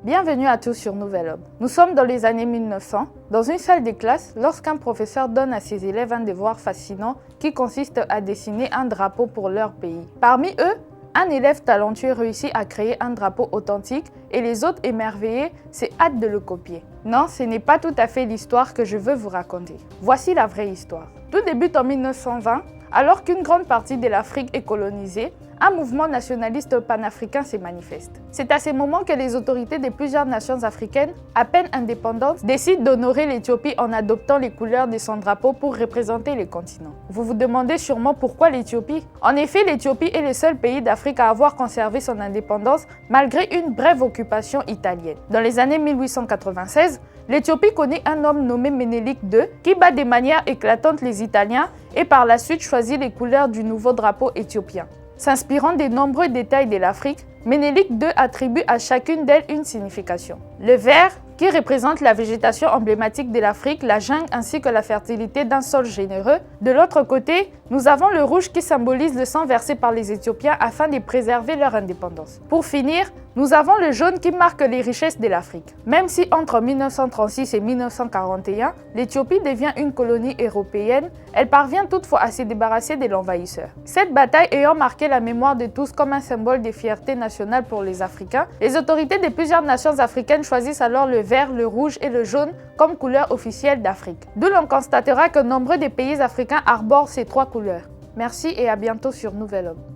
Bienvenue à tous sur Nouvel Homme. Nous sommes dans les années 1900, dans une salle de classe, lorsqu'un professeur donne à ses élèves un devoir fascinant qui consiste à dessiner un drapeau pour leur pays. Parmi eux, un élève talentueux réussit à créer un drapeau authentique et les autres émerveillés s'est hâte de le copier. Non, ce n'est pas tout à fait l'histoire que je veux vous raconter. Voici la vraie histoire. Tout débute en 1920, alors qu'une grande partie de l'Afrique est colonisée. Un mouvement nationaliste panafricain se manifeste. C'est à ce moment que les autorités de plusieurs nations africaines, à peine indépendantes, décident d'honorer l'Éthiopie en adoptant les couleurs de son drapeau pour représenter le continent. Vous vous demandez sûrement pourquoi l'Éthiopie? En effet, l'Éthiopie est le seul pays d'Afrique à avoir conservé son indépendance malgré une brève occupation italienne. Dans les années 1896, l'Éthiopie connaît un homme nommé Ménélique II qui bat de manière éclatante les Italiens et par la suite choisit les couleurs du nouveau drapeau éthiopien. S'inspirant des nombreux détails de l'Afrique, Ménélique II attribue à chacune d'elles une signification. Le vert, qui représente la végétation emblématique de l'Afrique, la jungle ainsi que la fertilité d'un sol généreux. De l'autre côté, nous avons le rouge qui symbolise le sang versé par les Éthiopiens afin de préserver leur indépendance. Pour finir, nous avons le jaune qui marque les richesses de l'Afrique. Même si entre 1936 et 1941, l'Éthiopie devient une colonie européenne, elle parvient toutefois à se débarrasser de l'envahisseur. Cette bataille ayant marqué la mémoire de tous comme un symbole de fierté nationale pour les Africains, les autorités de plusieurs nations africaines choisissent alors le vert, le rouge et le jaune comme couleurs officielles d'Afrique. D'où l'on constatera que nombreux des pays africains arborent ces trois couleurs. Merci et à bientôt sur Nouvel Homme.